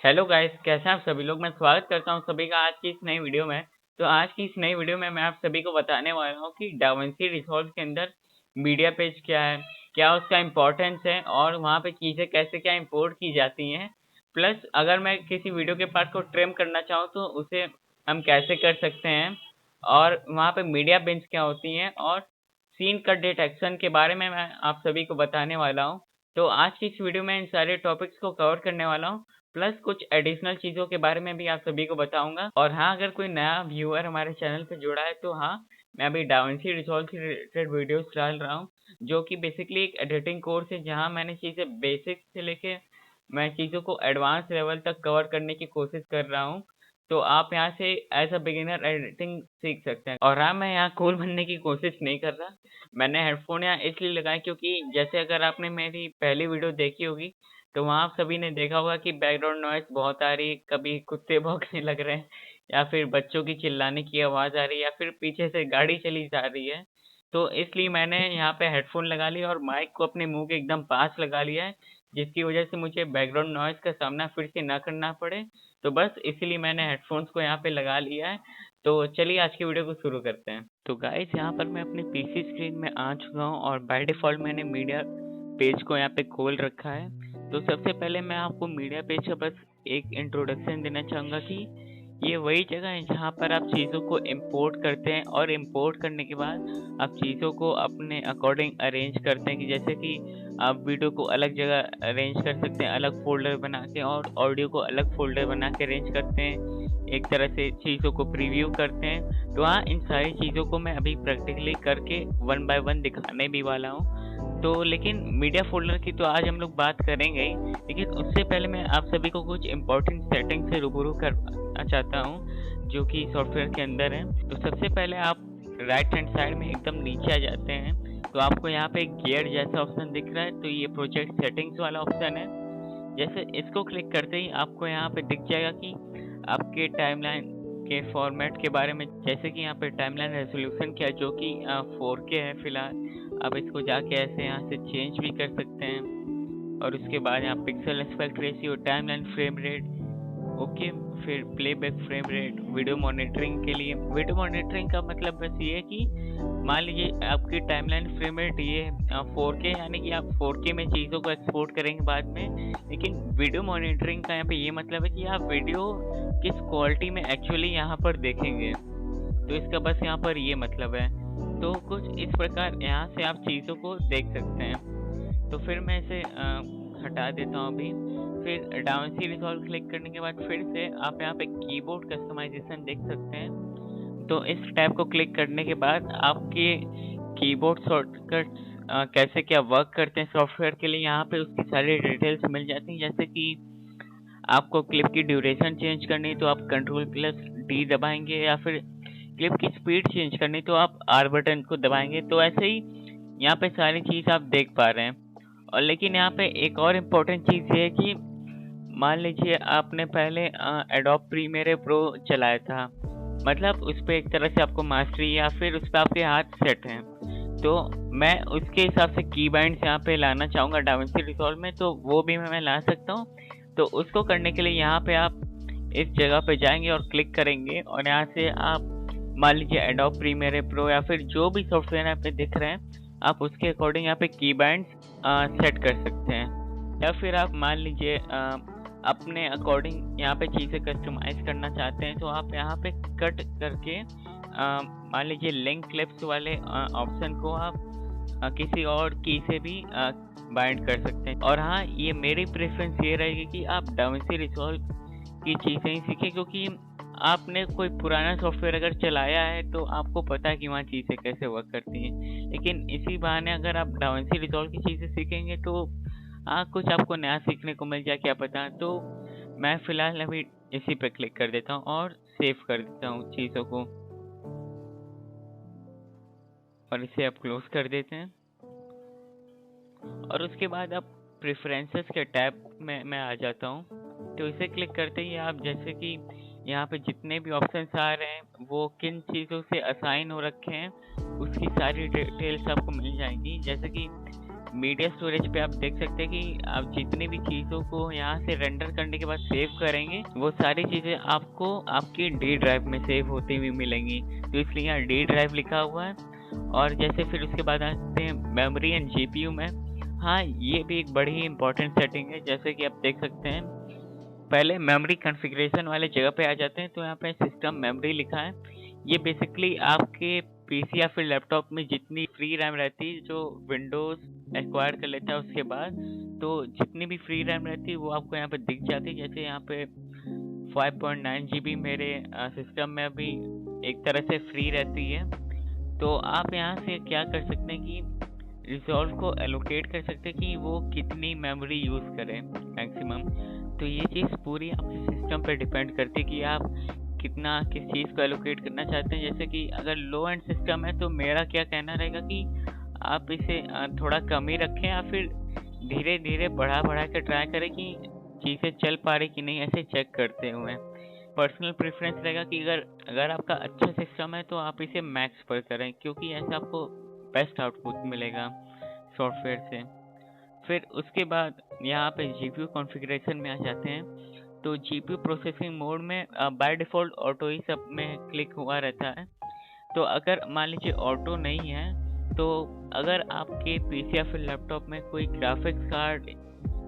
Hello guys, कैसे हैं आप सभी लोग। मैं स्वागत करता हूं सभी का आज की इस नई वीडियो में। तो आज की इस नई वीडियो में मैं आप सभी को बताने वाला हूं कि डाविंसी रिजॉल्व के अंदर मीडिया पेज क्या है, क्या उसका इम्पोर्टेंस है और वहां पे चीज़ें कैसे क्या इंपोर्ट की जाती हैं। प्लस अगर मैं किसी वीडियो के पार्ट को ट्रिम करना चाहूँ तो उसे हम कैसे कर सकते हैं, और वहाँ पे मीडिया बिन्स क्या होती हैं, और सीन कट डिटेक्शन के बारे में मैं आप सभी को बताने वाला हूँ। तो आज की इस वीडियो में इन सारे टॉपिक्स को कवर करने वाला हूँ, प्लस कुछ एडिशनल चीज़ों के बारे में भी आप सभी को बताऊंगा। और हाँ, अगर कोई नया व्यूअर हमारे चैनल पे जुड़ा है तो हाँ, मैं अभी डाविंसी रिजॉल्व से रिलेटेड वीडियोस डाल रहा हूँ, जो कि बेसिकली एक एडिटिंग कोर्स है जहाँ मैंने चीज़ें बेसिक से लेके मैं चीज़ों को एडवांस लेवल तक कवर करने की कोशिश कर रहा हूँ। तो आप यहाँ से एज अ बिगिनर एडिटिंग सीख सकते हैं। और हाँ, मैं यहाँ कूल बनने की कोशिश नहीं कर रहा। मैंने हेडफोन यहाँ इसलिए लगाए क्योंकि जैसे अगर आपने मेरी पहली वीडियो देखी होगी तो वहाँ आप सभी ने देखा होगा कि बैकग्राउंड नॉइस बहुत आ रही है, कभी कुत्ते भौंकने लग रहे हैं या फिर बच्चों की चिल्लाने की आवाज़ आ रही है या फिर पीछे से गाड़ी चली जा रही है। तो इसलिए मैंने यहाँ पे हेडफोन लगा लिया और माइक को अपने मुंह के एकदम पास लगा लिया है, जिसकी वजह से मुझे बैकग्राउंड नॉइस का सामना फिर से ना करना पड़े। तो बस इसीलिए मैंने हेडफोन्स को यहाँ पे लगा लिया है। तो चलिए आज की वीडियो को शुरू करते हैं। तो गाइस, यहाँ पर मैं अपनी पीसी स्क्रीन में आ चुका हूँ और बाय डिफ़ॉल्ट मैंने मीडिया पेज को यहाँ पे खोल रखा है। तो सबसे पहले मैं आपको मीडिया पेज का बस एक इंट्रोडक्शन देना चाहूँगा कि ये वही जगह है जहाँ पर आप चीज़ों को इंपोर्ट करते हैं, और इंपोर्ट करने के बाद आप चीज़ों को अपने अकॉर्डिंग अरेंज करते हैं कि जैसे कि आप वीडियो को अलग जगह अरेंज कर सकते हैं, अलग फ़ोल्डर बना के, और ऑडियो को अलग फ़ोल्डर बना के अरेंज करते हैं। एक तरह से चीज़ों को प्रीव्यू करते हैं। तो हाँ, इन सारी चीज़ों को मैं अभी प्रैक्टिकली करके वन बाय वन दिखाने भी वाला हूँ। तो लेकिन मीडिया फ़ोल्डर की तो आज हम लोग बात करेंगे ही, लेकिन उससे पहले मैं आप सभी को कुछ इम्पोर्टेंट सेटिंग से रूबरू करवाना चाहता हूँ, जो कि सॉफ्टवेयर के अंदर है। तो सबसे पहले आप राइट हैंड साइड में एकदम नीचे आ जाते हैं, तो आपको यहाँ पे गियर जैसा ऑप्शन दिख रहा है, तो ये प्रोजेक्ट सेटिंग्स वाला ऑप्शन है। जैसे इसको क्लिक करते ही आपको यहाँ पे दिख जाएगा कि आपके टाइमलाइन के फॉर्मेट के बारे में, जैसे कि यहाँ पे टाइमलाइन रेजोल्यूशन क्या है, जो कि 4K है फिलहाल। आप इसको जाके ऐसे यहाँ से चेंज भी कर सकते हैं। और उसके बाद यहाँ pixel aspect ratio, timeline frame rate, okay. फिर playback frame rate, video monitoring के लिए, वीडियो मॉनिटरिंग का मतलब बस ये है कि मान लीजिए आपकी टाइमलाइन फ्रेम रेट ये 4K, यानी कि आप 4K में चीज़ों को एक्सपोर्ट करेंगे बाद में। लेकिन वीडियो मॉनिटरिंग का यहाँ पे ये मतलब है कि आप वीडियो किस क्वालिटी में एक्चुअली यहाँ पर देखेंगे। तो इसका बस यहाँ पर ये मतलब है। तो कुछ इस प्रकार यहाँ से आप चीज़ों को देख सकते हैं। तो फिर मैं इसे हटा देता हूँ अभी। फिर डाउनसी रिजॉल्व क्लिक करने के बाद फिर से आप यहाँ पे कीबोर्ड कस्टमाइजेशन देख सकते हैं। तो इस टैब को क्लिक करने के बाद आपके कीबोर्ड शॉर्टकट्स कैसे क्या वर्क करते हैं सॉफ्टवेयर के लिए, यहाँ पे उसकी सारी डिटेल्स मिल जाती हैं। जैसे कि आपको क्लिप की ड्यूरेशन चेंज करनी तो आप Ctrl+D दबाएंगे, या फिर क्लिप की स्पीड चेंज करनी तो आप R बटन को दबाएंगे। तो ऐसे ही यहाँ पे सारी चीज़ आप देख पा रहे हैं। और लेकिन यहाँ पे एक और इम्पोर्टेंट चीज़ ये है कि मान लीजिए आपने पहले एडोब प्रीमियर प्रो चलाया था, मतलब उस पर एक तरह से आपको मास्टरी या फिर उस पर आपके हाथ सेट हैं। तो मैं उसके हिसाब से की बैंड्स यहाँ पे लाना चाहूँगा डाविंसी रिजॉल्व में, तो वो भी मैं ला सकता हूँ। तो उसको करने के लिए यहाँ पे आप इस जगह पे जाएंगे और क्लिक करेंगे, और यहाँ से आप मान लीजिए एडोब प्रीमियर प्रो या फिर जो भी सॉफ्टवेयर यहाँ पे दिख रहे हैं, आप उसके अकॉर्डिंग यहाँ पे की बैंड्स सेट कर सकते हैं। या फिर आप मान लीजिए अपने अकॉर्डिंग यहाँ पे चीज़ें कस्टमाइज करना चाहते हैं, तो आप यहाँ पे कट करके मान लीजिए लिंक क्लिप्स वाले ऑप्शन को आप किसी और की से भी बाइंड कर सकते हैं। और हाँ, ये मेरी प्रेफरेंस ये रहेगी कि आप डाविंसी रिजॉल्व की चीज़ें ही सीखें, क्योंकि आपने कोई पुराना सॉफ्टवेयर अगर चलाया है तो आपको पता है कि वहाँ चीज़ें कैसे वर्क करती हैं। लेकिन इसी बहाने अगर आप डाविंसी रिजॉल्व की चीज़ें सीखेंगे तो हाँ, कुछ आपको नया सीखने को मिल जाए, क्या पता। तो मैं फ़िलहाल अभी इसी पे क्लिक कर देता हूँ और सेव कर देता हूँ चीज़ों को, और इसे आप क्लोज कर देते हैं। और उसके बाद आप प्रेफरेंसेस के टैब में मैं आ जाता हूँ। तो इसे क्लिक करते ही आप जैसे कि यहाँ पे जितने भी ऑप्शंस आ रहे हैं वो किन चीज़ों से असाइन हो रखे हैं, उसकी सारी डिटेल्स आपको मिल जाएंगी। जैसे कि मीडिया स्टोरेज पे आप देख सकते हैं कि आप जितनी भी चीज़ों को यहाँ से रेंडर करने के बाद सेव करेंगे वो सारी चीज़ें आपको आपकी डी ड्राइव में सेव होती हुई मिलेंगी। तो इसलिए यहाँ डी ड्राइव लिखा हुआ है। और जैसे फिर उसके बाद आते हैं मेमोरी एंड जीपीयू में। हाँ, ये भी एक बड़ी ही इंपॉर्टेंट सेटिंग है। जैसे कि आप देख सकते हैं, पहले मेमोरी कॉन्फ़िगरेशन वाले जगह पे आ जाते हैं तो यहाँ पे सिस्टम मेमोरी लिखा है। ये बेसिकली आपके पीसी या फिर लैपटॉप में जितनी फ्री रैम रहती है जो विंडोज़ एक्वायर कर लेता है उसके बाद, तो जितनी भी फ्री रैम रहती है वो आपको यहाँ पे दिख जाती है। जैसे यहाँ पे 5.9 GB मेरे सिस्टम में अभी एक तरह से फ्री रहती है। तो आप यहाँ से क्या कर सकते हैं कि रिजॉल्व को एलोकेट कर सकते हैं कि वो कितनी मेमोरी यूज़ करें मैक्सिमम। तो ये चीज़ पूरी आपके सिस्टम पे डिपेंड करती है कि आप कितना किस चीज़ को एलोकेट करना चाहते हैं। जैसे कि अगर लो एंड सिस्टम है तो मेरा क्या कहना रहेगा कि आप इसे थोड़ा कम ही रखें या फिर धीरे धीरे बढ़ा के ट्राई करें कि चीज़ें चल पा रही कि नहीं, ऐसे चेक करते हुए। पर्सनल प्रेफरेंस रहेगा कि अगर आपका अच्छा सिस्टम है तो आप इसे मैक्स पर करें, क्योंकि ऐसे आपको बेस्ट आउटपुट मिलेगा सॉफ्टवेयर से। फिर उसके बाद यहाँ पे जीपीयू कॉन्फ़िगरेशन में आ जाते हैं। तो जीपीयू प्रोसेसिंग मोड में बाय डिफ़ॉल्ट ऑटो ही सब में क्लिक हुआ रहता है। तो अगर मान लीजिए ऑटो नहीं है तो अगर आपके पीसी या फिर लैपटॉप में कोई ग्राफिक्स कार्ड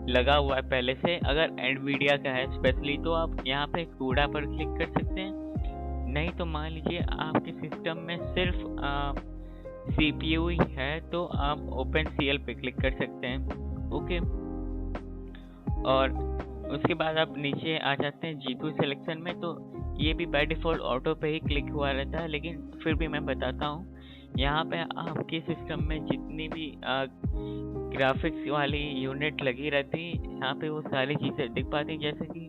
लगा हुआ है पहले से, अगर एनवीडिया का है स्पेशली, तो आप यहाँ पे कूड़ा पर क्लिक कर सकते हैं। नहीं तो मान लीजिए आपके सिस्टम में सिर्फ सीपीयू ही है तो आप OpenCL पे क्लिक कर सकते हैं। ओके, और उसके बाद आप नीचे आ जाते हैं जीपीयू सिलेक्शन में। तो ये भी बाय डिफ़ॉल्ट ऑटो पे ही क्लिक हुआ रहता है, लेकिन फिर भी मैं बताता हूँ। यहाँ पे आपके सिस्टम में जितनी भी ग्राफिक्स वाली यूनिट लगी रहती है, यहाँ पे वो सारी चीज़ें दिख पाती हैं। जैसे कि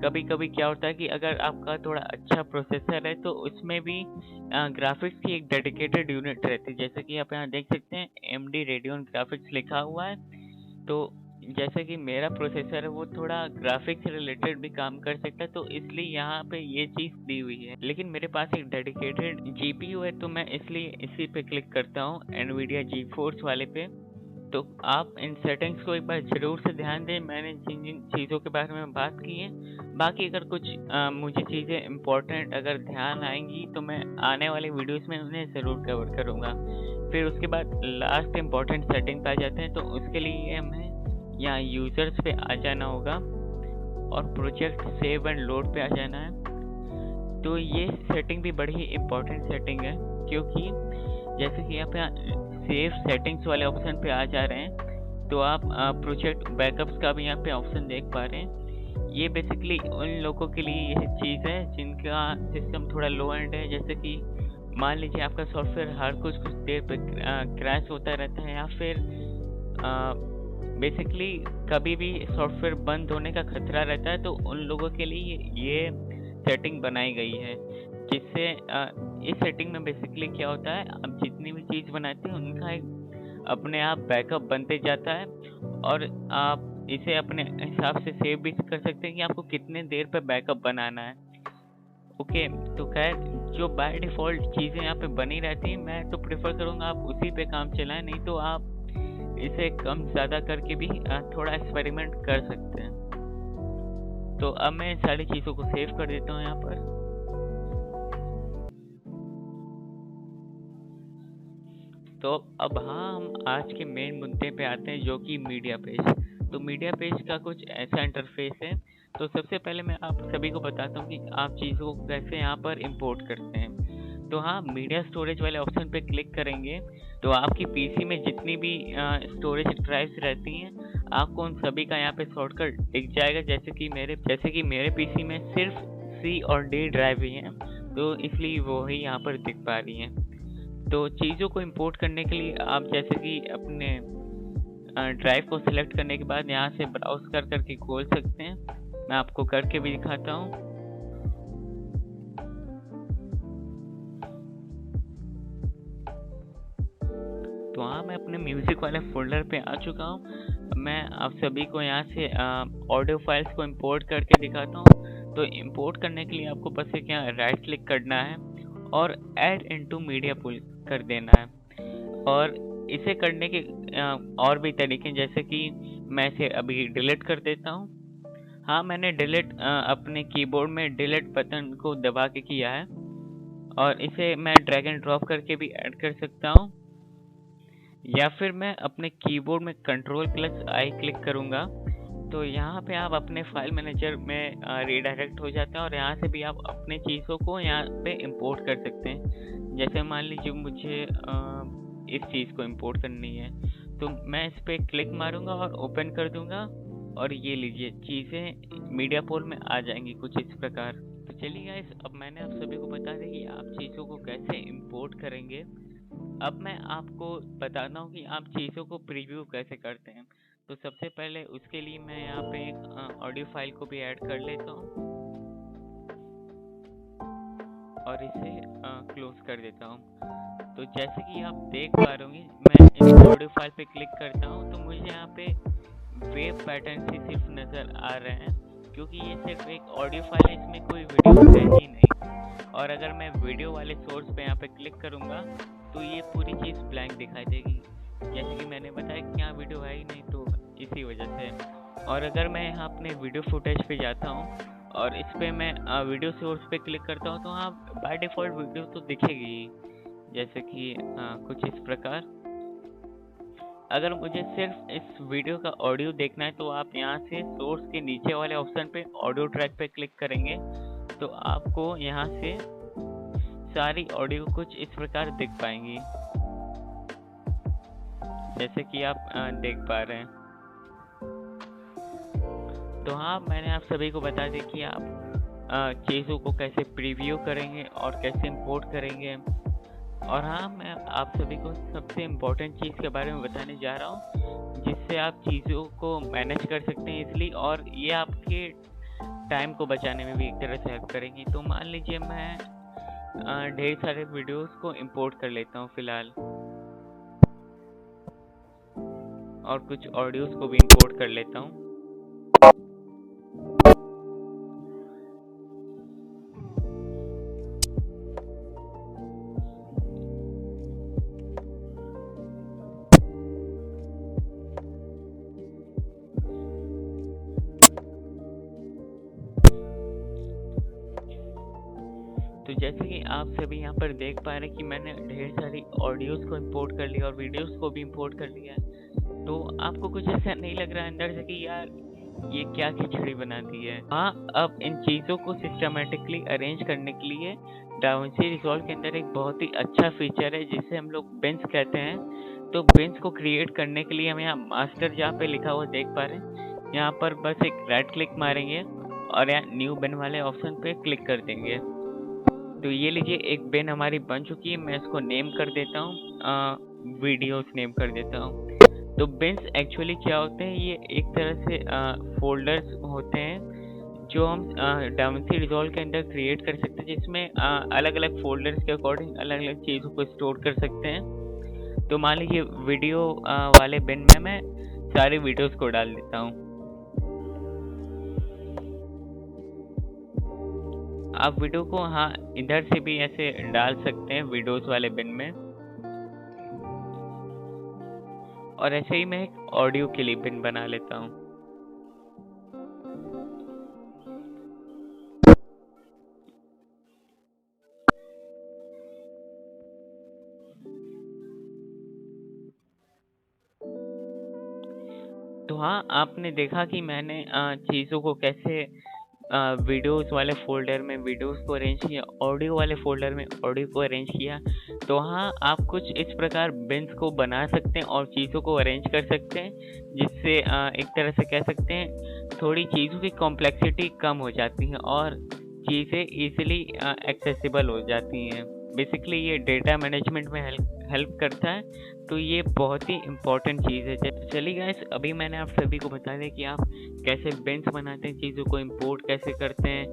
कभी कभी क्या होता है कि अगर आपका थोड़ा अच्छा प्रोसेसर है तो उसमें भी ग्राफिक्स की एक डेडिकेटेड यूनिट रहती है। जैसे कि आप यहाँ देख सकते हैं AMD रेडियन ग्राफिक्स लिखा हुआ है। तो जैसे कि मेरा प्रोसेसर है वो थोड़ा ग्राफिक्स रिलेटेड भी काम कर सकता है, तो इसलिए यहाँ पे ये चीज़ दी हुई है। लेकिन मेरे पास एक डेडिकेटेड जीपीयू है तो मैं इसलिए इसी पे क्लिक करता हूँ, NVIDIA GeForce वाले पे। तो आप इन सेटिंग्स को एक बार ज़रूर से ध्यान दें। मैंने जिन जिन चीज़ों के बारे में बात की है, बाकी अगर कुछ मुझे चीज़ें इम्पोर्टेंट अगर ध्यान आएंगी तो मैं आने वाले वीडियोस में उन्हें ज़रूर कवर करूँगा। फिर उसके बाद लास्ट इम्पोर्टेंट सेटिंग पे आ जाते हैं। तो उसके लिए हमें यहाँ यूज़र्स पे आ जाना होगा और प्रोजेक्ट सेव एंड लोड पे आ जाना है। तो ये सेटिंग भी बड़ी ही इम्पोर्टेंट सेटिंग है, क्योंकि जैसे कि यहाँ पे सेव सेटिंग्स वाले ऑप्शन पे आ जा रहे हैं तो आप प्रोजेक्ट बैकअप्स का भी यहाँ पे ऑप्शन देख पा रहे हैं। ये बेसिकली उन लोगों के लिए यह चीज़ है जिनका सिस्टम थोड़ा लो एंड है। जैसे कि मान लीजिए आपका सॉफ्टवेयर हर कुछ देर पे क्रैश होता रहता है, या फिर बेसिकली कभी भी सॉफ्टवेयर बंद होने का खतरा रहता है, तो उन लोगों के लिए ये सेटिंग बनाई गई है। जिससे इस सेटिंग में बेसिकली क्या होता है, आप जितनी भी चीज़ बनाते हैं उनका एक अपने आप बैकअप बनते जाता है, और आप इसे अपने हिसाब से सेव भी कर सकते हैं कि आपको कितने देर पे बैकअप बनाना है। ओके, तो खैर जो बाय डिफ़ॉल्ट चीज़ें यहाँ पे बनी रहती हैं, मैं तो प्रेफर करूँगा आप उसी पे काम चलाएं। नहीं तो आप इसे कम ज़्यादा करके भी थोड़ा एक्सपेरिमेंट कर सकते हैं। तो अब मैं इन सारी चीज़ों को सेव कर देता हूँ यहाँ पर। तो अब हाँ, हम आज के मेन मुद्दे पे आते हैं, जो कि मीडिया पेज। तो मीडिया पेज का कुछ ऐसा इंटरफेस है। तो सबसे पहले मैं आप सभी को बताता हूँ कि आप चीज़ों को कैसे यहाँ पर इंपोर्ट करते हैं। तो हाँ, मीडिया स्टोरेज वाले ऑप्शन पे क्लिक करेंगे तो आपकी पीसी में जितनी भी स्टोरेज ड्राइव्स रहती हैं, आपको उन सभी का यहाँ पे शॉर्टकट दिख जाएगा। जैसे कि मेरे पीसी में सिर्फ C और D ड्राइव ही हैं, तो इसलिए वो ही यहाँ पर दिख पा रही हैं। तो चीज़ों को इंपोर्ट करने के लिए आप जैसे कि अपने ड्राइव को सिलेक्ट करने के बाद यहाँ से ब्राउज करके खोल सकते हैं। मैं आपको करके भी दिखाता हूँ। तो हाँ, मैं अपने म्यूज़िक वाले फोल्डर पे आ चुका हूँ। मैं आप सभी को यहाँ से ऑडियो फाइल्स को इंपोर्ट करके दिखाता हूँ। तो इंपोर्ट करने के लिए आपको बस एक यहाँ राइट क्लिक करना है और ऐड इनटू मीडिया पूल कर देना है। और इसे करने के और भी तरीके, जैसे कि मैं इसे अभी डिलीट कर देता हूँ। हाँ, मैंने डिलीट अपने कीबोर्ड में डिलीट बटन को दबा के किया है, और इसे मैं ड्रैग एंड ड्रॉप करके भी ऐड कर सकता हूँ, या फिर मैं अपने कीबोर्ड में Ctrl+I क्लिक करूँगा तो यहाँ पे आप अपने फाइल मैनेजर में रीडायरेक्ट हो जाते हैं, और यहाँ से भी आप अपने चीज़ों को यहाँ पे इंपोर्ट कर सकते हैं। जैसे मान लीजिए मुझे इस चीज़ को इंपोर्ट करनी है, तो मैं इस पर क्लिक मारूंगा और ओपन कर दूंगा, और ये लीजिए चीज़ें मीडिया पोल में आ जाएंगी कुछ इस प्रकार। तो चलिए गाइस, अब मैंने आप सभी को बता दिया कि आप चीज़ों को कैसे इंपोर्ट करेंगे। अब मैं आपको बताता हूँ कि आप चीज़ों को प्रीव्यू कैसे करते हैं। तो सबसे पहले उसके लिए मैं यहाँ पे एक ऑडियो फाइल को भी ऐड कर लेता हूँ और इसे क्लोज कर देता हूँ। तो जैसे कि आप देख पा रहे होंगे, मैं इस ऑडियो फाइल पे क्लिक करता हूँ तो मुझे यहाँ पे वेव पैटर्न से सिर्फ नज़र आ रहे हैं, क्योंकि ये सिर्फ एक ऑडियो फाइल है, इसमें कोई वीडियो है ही नहीं। और अगर मैं वीडियो वाले सोर्स पे यहाँ पे क्लिक करूँगा तो ये पूरी चीज़ ब्लैंक दिखाई देगी, जैसे कि मैंने बताया कि यहाँ वीडियो है ही नहीं, तो इसी वजह से। और अगर मैं यहाँ अपने वीडियो फुटेज पे जाता हूँ और इस पे मैं वीडियो सोर्स पे क्लिक करता हूँ, तो हाँ बाय डिफ़ॉल्ट वीडियो तो दिखेगी ही, जैसे कि कुछ इस प्रकार। अगर मुझे सिर्फ इस वीडियो का ऑडियो देखना है तो आप यहाँ से सोर्स के नीचे वाले ऑप्शन पे ऑडियो ट्रैक पे क्लिक करेंगे तो आपको यहाँ से सारी ऑडियो कुछ इस प्रकार दिख पाएंगी, जैसे कि आप देख पा रहे हैं। तो हाँ, मैंने आप सभी को बता दिया कि आप चीज़ों को कैसे प्रीव्यू करेंगे और कैसे इंपोर्ट करेंगे। और हाँ, मैं आप सभी को सबसे इम्पोर्टेंट चीज़ के बारे में बताने जा रहा हूँ, जिससे आप चीज़ों को मैनेज कर सकते हैं इजली, और ये आपके टाइम को बचाने में भी एक तरह से हेल्प करेंगी। तो मान लीजिए मैं ढेर सारे वीडियोस को इंपोर्ट कर लेता हूँ फिलहाल, और कुछ ऑडियोस को भी इंपोर्ट कर लेता हूँ। तो जैसे कि आप सभी यहाँ पर देख पा रहे हैं कि मैंने ढेर सारी ऑडियोस को इंपोर्ट कर लिया और वीडियोस को भी इंपोर्ट कर लिया। तो आपको कुछ ऐसा नहीं लग रहा है अंदर से कि यार ये क्या खिचड़ी बना दी है? हाँ, अब इन चीज़ों को सिस्टमेटिकली अरेंज करने के लिए डाविंसी रिजॉल्व के अंदर एक बहुत ही अच्छा फीचर है जिसे हम लोग बिन्स कहते हैं। तो बिन्स को क्रिएट करने के लिए हम यहाँ मास्टर जहाँ पे लिखा हुआ देख पा रहे हैं, यहाँ पर बस एक राइट क्लिक मारेंगे और यहाँ न्यू बिन वाले ऑप्शन पे क्लिक कर देंगे। तो ये लीजिए एक बिन हमारी बन चुकी है। मैं इसको नेम कर देता हूँ, वीडियोस नेम कर देता हूँ। तो बिन्स एक्चुअली क्या होते हैं, ये एक तरह से फोल्डर्स होते हैं जो हम डाविंसी रिजॉल्व के अंदर क्रिएट कर सकते हैं, जिसमें अलग अलग फोल्डर्स के अकॉर्डिंग अलग अलग चीज़ों को स्टोर कर सकते हैं। तो मान लीजिए वीडियो वाले बिन में मैं सारी वीडियोस को डाल देता हूँ। आप वीडियो को हाँ इधर से भी ऐसे डाल सकते हैं वीडियोस वाले बिन में, और ऐसे ही मैं एक ऑडियो के लिए बिन बना लेता हूँ। तो हाँ, आपने देखा कि मैंने चीज़ों को कैसे वीडियोस वाले फोल्डर में वीडियोस को अरेंज किया, ऑडियो वाले फोल्डर में ऑडियो को अरेंज किया। तो हाँ, आप कुछ इस प्रकार बिन्स को बना सकते हैं और चीज़ों को अरेंज कर सकते हैं, जिससे एक तरह से कह सकते हैं थोड़ी चीज़ों की कॉम्प्लेक्सिटी कम हो जाती है और चीज़ें ईजिली एक्सेसिबल हो जाती हैं। बेसिकली ये डेटा मैनेजमेंट में हेल्प करता है, तो ये बहुत ही इम्पोर्टेंट चीज़ है। चलिए गाइस, अभी मैंने आप सभी को बता दिया कि आप कैसे बिन्स बनाते हैं, चीज़ों को इंपोर्ट कैसे करते हैं,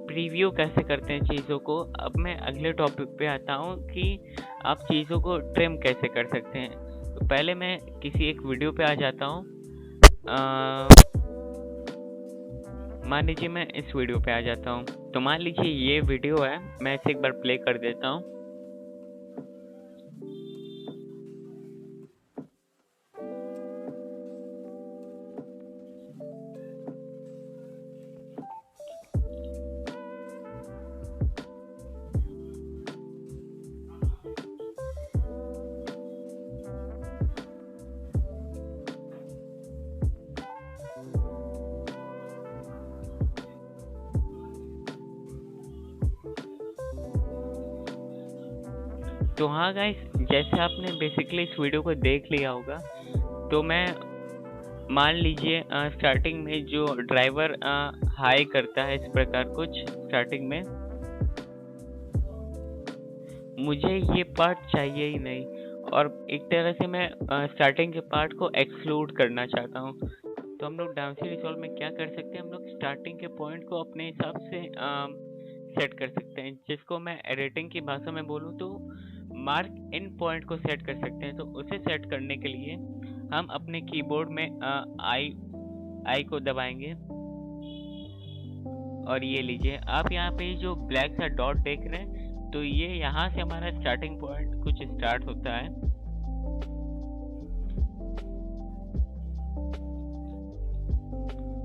प्रीव्यू कैसे करते हैं चीज़ों को। अब मैं अगले टॉपिक पे आता हूँ कि आप चीज़ों को ट्रिम कैसे कर सकते हैं। तो पहले मैं किसी एक वीडियो पे आ जाता हूँ। मान लीजिए मैं इस वीडियो पे आ जाता हूँ। तो मान लीजिए ये वीडियो है, मैं इसे एक बार प्ले कर देता हूँ। तो हाँ गाइस, जैसे आपने बेसिकली इस वीडियो को देख लिया होगा, तो मैं मान लीजिए स्टार्टिंग में जो ड्राइवर हाई करता है इस प्रकार कुछ स्टार्टिंग में, मुझे ये पार्ट चाहिए ही नहीं, और एक तरह से मैं स्टार्टिंग के पार्ट को एक्सक्लूड करना चाहता हूँ। तो हम लोग डाउनसी रिजॉल्व में क्या कर सकते हैं, हम लोग स्टार्टिंग के पॉइंट को अपने हिसाब से सेट कर सकते हैं, जिसको मैं एडिटिंग की भाषा में बोलूँ तो मार्क इन पॉइंट को सेट कर सकते हैं। तो उसे सेट करने के लिए हम अपने कीबोर्ड में आई को दबाएंगे, और ये लीजिए आप यहाँ पे जो ब्लैक सा डॉट देख रहे हैं, तो ये यहाँ से हमारा स्टार्टिंग पॉइंट कुछ स्टार्ट होता है।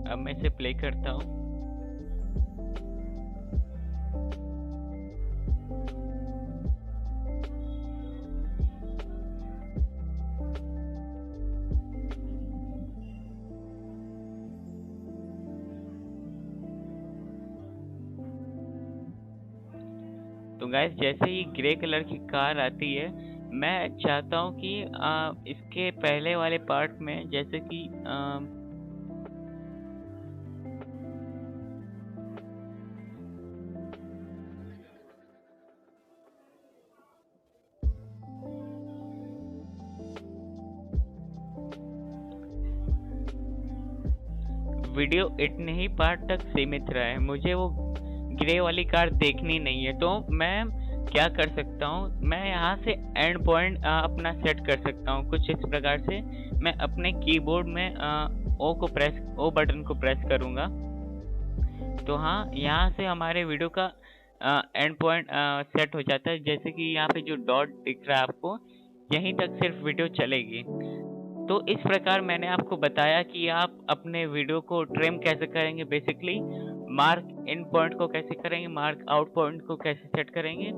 अब मैं इसे प्ले करता हूँ। तो गाइस, जैसे ही ग्रे कलर की कार आती है, मैं चाहता हूँ कि इसके पहले वाले पार्ट में, जैसे कि वीडियो इतने ही पार्ट तक सीमित रहा है, मुझे वो ग्रे वाली कार देखनी नहीं है। तो मैं क्या कर सकता हूँ, मैं यहाँ से एंड पॉइंट अपना सेट कर सकता हूँ कुछ इस प्रकार से। मैं अपने कीबोर्ड में ओ बटन को प्रेस करूँगा, तो हाँ, यहाँ से हमारे वीडियो का एंड पॉइंट सेट हो जाता है। जैसे कि यहाँ पे जो डॉट दिख रहा है आपको, यहीं तक सिर्फ वीडियो चलेगी। तो इस प्रकार मैंने आपको बताया कि आप अपने वीडियो को ट्रिम कैसे करेंगे, बेसिकली मार्क इन पॉइंट को कैसे करेंगे, मार्क आउट पॉइंट को कैसे सेट करेंगे।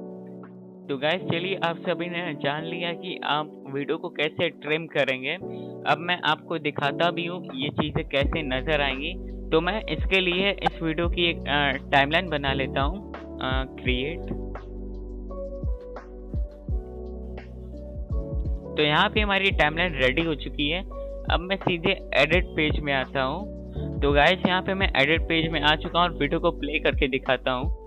तो गाइस, चलिए आप सभी ने जान लिया कि आप वीडियो को कैसे ट्रिम करेंगे। अब मैं आपको दिखाता भी हूँ ये चीज़ें कैसे नज़र आएंगी। तो मैं इसके लिए इस वीडियो की एक टाइमलाइन बना लेता हूँ, क्रिएट। तो यहाँ पे हमारी टाइमलाइन रेडी हो चुकी है। अब मैं सीधे एडिट पेज में आता हूँ। तो गाइस, यहाँ पे मैं एडिट पेज में आ चुका हूँ और वीडियो को प्ले करके दिखाता हूँ।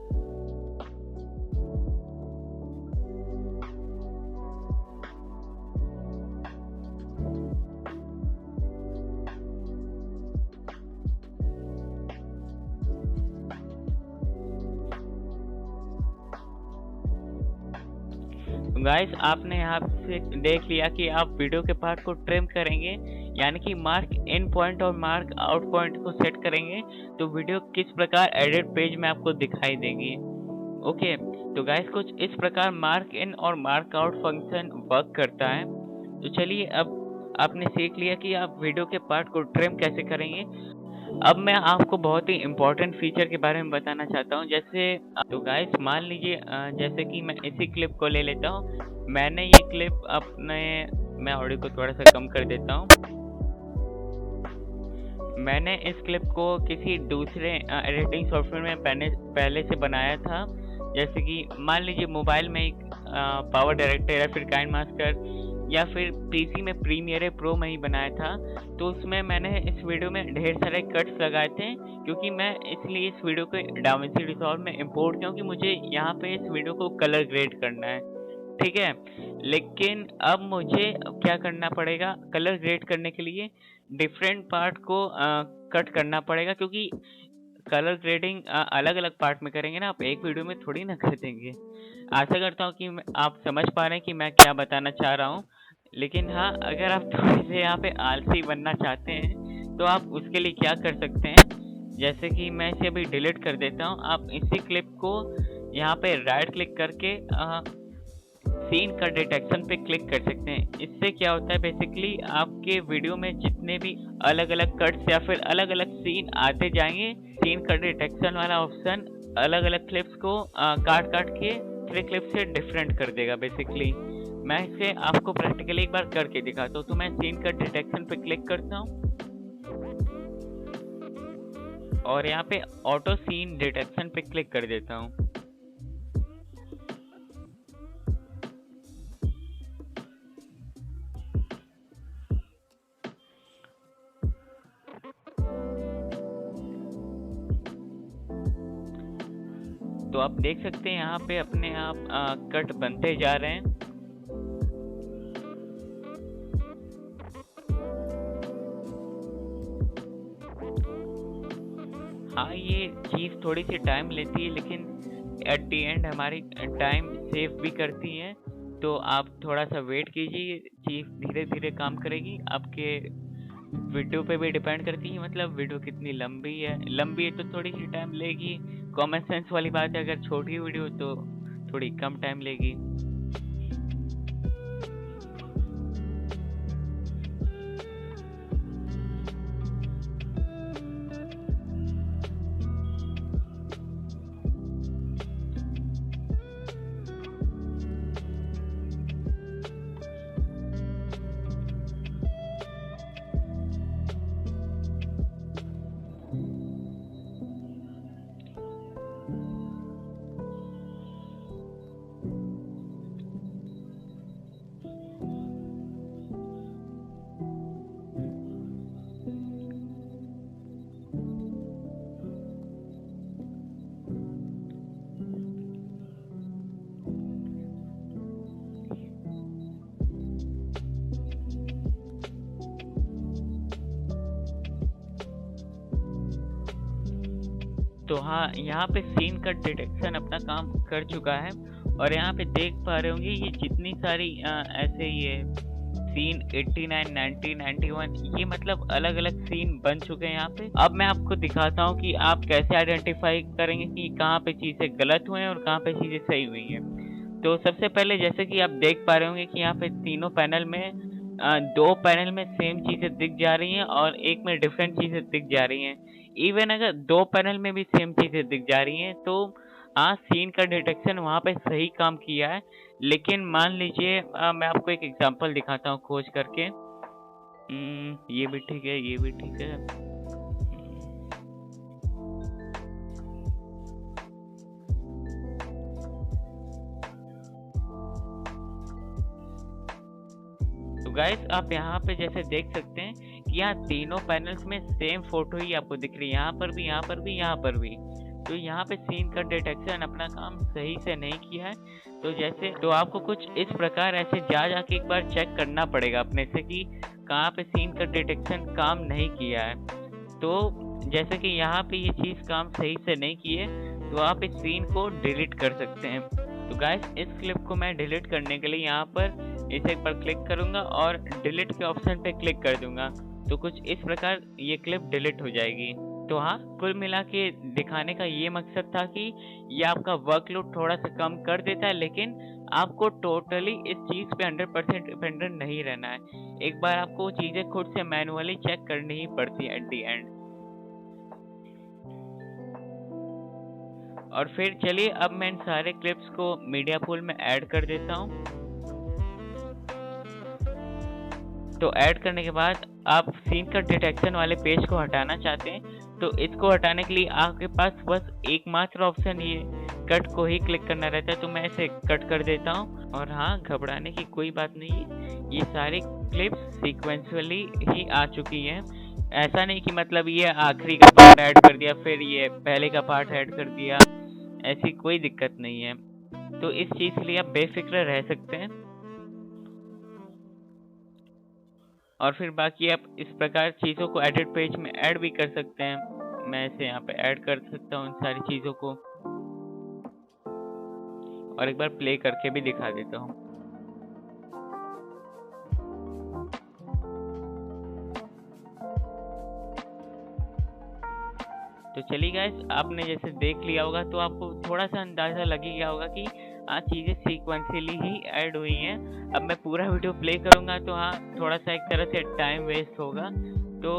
गाइस, आपने यहाँ से देख लिया कि आप वीडियो के पार्ट को ट्रिम करेंगे, यानी कि मार्क इन पॉइंट और मार्क आउट पॉइंट को सेट करेंगे, तो वीडियो किस प्रकार एडिट पेज में आपको दिखाई देगी। ओके, तो गाइस, कुछ इस प्रकार मार्क इन और मार्क आउट फंक्शन वर्क करता है। तो चलिए, अब आपने सीख लिया कि आप वीडियो के पार्ट को ट्रिम कैसे करेंगे। अब मैं आपको बहुत ही इम्पोर्टेंट फीचर के बारे में बताना चाहता हूँ। जैसे तो गाइस, मान लीजिए जैसे कि मैं इसी क्लिप को ले लेता हूँ। मैंने ये क्लिप मैं ऑडियो को थोड़ा सा कम कर देता हूँ। मैंने इस क्लिप को किसी दूसरे एडिटिंग सॉफ्टवेयर में पहले से बनाया था, जैसे कि मान लीजिए मोबाइल में एक पावर डायरेक्टर या फिर काइनमास्टर या फिर पीसी में प्रीमियर प्रो में ही बनाया था। तो उसमें मैंने इस वीडियो में ढेर सारे कट्स लगाए थे, क्योंकि मैं इसलिए इस वीडियो को डाविंसी रिजॉल्व में इंपोर्ट, क्योंकि मुझे यहाँ पे इस वीडियो को कलर ग्रेड करना है, ठीक है। लेकिन अब मुझे क्या करना पड़ेगा, कलर ग्रेड करने के लिए डिफरेंट पार्ट को कट करना पड़ेगा, क्योंकि कलर ग्रेडिंग अलग अलग पार्ट में करेंगे ना, आप एक वीडियो में थोड़ी ना कर देंगे। आशा करता हूँ कि आप समझ पा रहे हैं कि मैं क्या बताना चाह रहा हूँ। लेकिन हाँ, अगर आप थोड़े से यहाँ पे आलसी बनना चाहते हैं, तो आप उसके लिए क्या कर सकते हैं, जैसे कि मैं इसे अभी डिलीट कर देता हूँ। आप इसी क्लिप को यहाँ पे राइट क्लिक करके सीन का डिटेक्शन पे क्लिक कर सकते हैं। इससे क्या होता है, बेसिकली आपके वीडियो में जितने भी अलग अलग कट्स या फिर अलग अलग सीन आते जाएंगे, सीन का डिटेक्शन वाला ऑप्शन अलग अलग क्लिप्स को काट के दूसरे क्लिप से डिफरेंट कर देगा। बेसिकली मैं इसे आपको प्रैक्टिकली एक बार करके दिखाता हूँ। तो मैं सीन का डिटेक्शन पे क्लिक करता हूँ और यहाँ पे ऑटो सीन डिटेक्शन पे क्लिक कर देता हूँ। तो आप देख सकते हैं यहाँ पे अपने आप कट बनते जा रहे हैं। हाँ, ये चीज़ थोड़ी सी टाइम लेती है, लेकिन एट द एंड हमारी टाइम सेव भी करती है। तो आप थोड़ा सा वेट कीजिए, चीज़ धीरे धीरे काम करेगी। आपके वीडियो पे भी डिपेंड करती है, मतलब वीडियो कितनी लंबी है तो थोड़ी सी टाइम लेगी। कॉमन सेंस वाली बात है, अगर छोटी वीडियो तो थोड़ी कम टाइम लेगी। तो हाँ, यहाँ पे सीन का डिटेक्शन अपना काम कर चुका है। और यहाँ पे देख पा रहे होंगे ये जितनी सारी ऐसे ये सीन 89, 90, 91, ये मतलब अलग अलग सीन बन चुके हैं यहाँ पे। अब मैं आपको दिखाता हूँ कि आप कैसे आइडेंटिफाई करेंगे कि कहाँ पे चीज़ें गलत हुए हैं और कहाँ पे चीज़ें सही हुई हैं। तो सबसे पहले जैसे कि आप देख पा रहे होंगे कि यहाँ पे तीनों पैनल में दो पैनल में सेम चीज़ें दिख जा रही हैं और एक में डिफरेंट चीज़ें दिख जा रही हैं। इवन अगर दो पैनल में भी सेम चीज़ें दिख जा रही हैं तो हाँ, सीन का डिटेक्शन वहाँ पे सही काम किया है। लेकिन मान लीजिए मैं आपको एक एग्जांपल दिखाता हूँ खोज करके। ये भी ठीक है, ये भी ठीक है। तो गाइस, आप यहाँ पे जैसे देख सकते हैं कि यहाँ तीनों पैनल्स में सेम फोटो ही आपको दिख रही है, यहाँ पर भी, यहाँ पर भी, यहाँ पर भी। तो यहाँ पे सीन का डिटेक्शन अपना काम सही से नहीं किया है। तो जैसे तो आपको कुछ इस प्रकार ऐसे जा जाके एक बार चेक करना पड़ेगा अपने से कि कहाँ पे सीन का डिटेक्शन काम नहीं किया है। तो जैसे कि यहाँ पे ये चीज़ काम सही से नहीं की है, तो आप इस सीन को डिलीट कर सकते हैं। तो गाइस, इस क्लिप को मैं डिलीट करने के लिए यहाँ पर इसे एक बार क्लिक करूँगा और डिलीट के ऑप्शन पे क्लिक कर दूंगा। तो कुछ इस प्रकार ये क्लिप डिलीट हो जाएगी। तो हाँ, कुल मिला के दिखाने का ये मकसद था कि ये आपका वर्कलोड थोड़ा सा कम कर देता है, लेकिन आपको टोटली इस चीज़ पे 100% डिपेंडेंट नहीं रहना है। एक बार आपको चीज़ें खुद से मैनुअली चेक करनी ही पड़ती है एट दी एंड। और फिर चलिए अब मैं इन सारे क्लिप्स को मीडिया पूल में ऐड कर देता हूँ। तो ऐड करने के बाद आप सीन का डिटेक्शन वाले पेज को हटाना चाहते हैं, तो इसको हटाने के लिए आपके पास बस एकमात्र ऑप्शन ये कट को ही क्लिक करना रहता है। तो मैं इसे कट कर देता हूँ। और हाँ, घबराने की कोई बात नहीं है, ये सारी क्लिप्स सीक्वेंशियली ही आ चुकी हैं। ऐसा नहीं कि मतलब ये आखिरी का पार्ट ऐड कर दिया फिर ये पहले का पार्ट ऐड कर दिया, ऐसी कोई दिक्कत नहीं है। तो इस चीज़ के लिए आप बेफिक्र रह सकते हैं। और फिर बाकी आप इस प्रकार चीज़ों को एडिट पेज में ऐड भी कर सकते हैं। मैं इसे यहाँ पे ऐड कर सकता हूँ इन सारी चीज़ों को, और एक बार प्ले करके भी दिखा देता हूँ। तो चलिए गाइस, आपने जैसे देख लिया होगा तो आपको थोड़ा सा अंदाज़ा लग ही गया होगा कि हाँ, चीज़ें सीक्वेंशियली ही ऐड हुई हैं। अब मैं पूरा वीडियो प्ले करूँगा तो हाँ, थोड़ा सा एक तरह से टाइम वेस्ट होगा। तो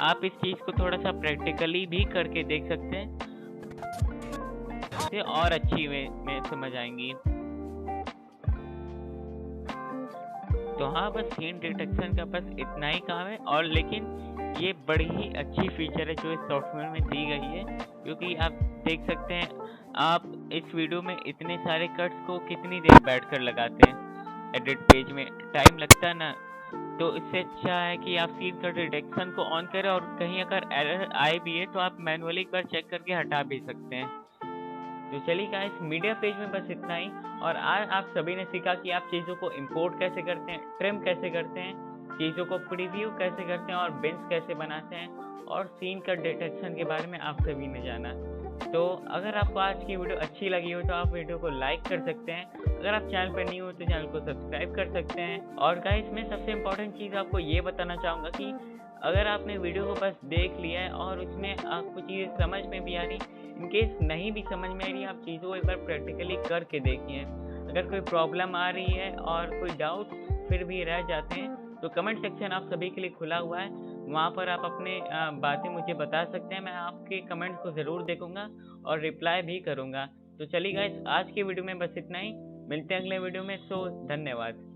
आप इस चीज़ को थोड़ा सा प्रैक्टिकली भी करके देख सकते हैं, इससे और अच्छी में समझ आएंगी। तो हाँ, बस सीन डिटेक्शन का बस इतना ही काम है। और लेकिन ये बड़ी ही अच्छी फीचर है जो इस सॉफ्टवेयर में दी गई है, क्योंकि आप देख सकते हैं आप इस वीडियो में इतने सारे कट्स को कितनी देर बैठकर लगाते हैं एडिट पेज में, टाइम लगता ना। तो इससे अच्छा है कि आप सीन का डिटेक्शन को ऑन करें, और कहीं अगर एरर आए भी है तो आप मैनुअली एक बार चेक करके हटा भी सकते हैं। तो चलिए गाइस, मीडिया पेज में बस इतना ही। और आज आप सभी ने सीखा कि आप चीज़ों को इंपोर्ट कैसे करते हैं, ट्रिम कैसे करते हैं, चीज़ों को प्रीव्यू कैसे करते हैं और बिन्स कैसे बनाते हैं, और सीन कट डिटेक्शन के बारे में आप सभी ने जाना। तो अगर आपको आज की वीडियो अच्छी लगी हो तो आप वीडियो को लाइक कर सकते हैं। अगर आप चैनल पर न्यू हो तो चैनल को सब्सक्राइब कर सकते हैं। और गाइस, मैं सबसे इम्पोर्टेंट चीज़ आपको ये बताना चाहूँगा कि अगर आपने वीडियो को बस देख लिया है और उसमें आपको चीज़ें समझ में भी आ रही, इनकेस नहीं भी समझ में आ रही, आप चीज़ों को एक बार प्रैक्टिकली करके देखिए। अगर कोई प्रॉब्लम आ रही है और कोई डाउट फिर भी रह जाते हैं तो कमेंट सेक्शन आप सभी के लिए खुला हुआ है। वहाँ पर आप अपने बातें मुझे बता सकते हैं। मैं आपके कमेंट्स को ज़रूर देखूंगा और रिप्लाई भी करूंगा। तो चलिए गाइस, आज की वीडियो में बस इतना ही। मिलते हैं अगले वीडियो में। सो धन्यवाद।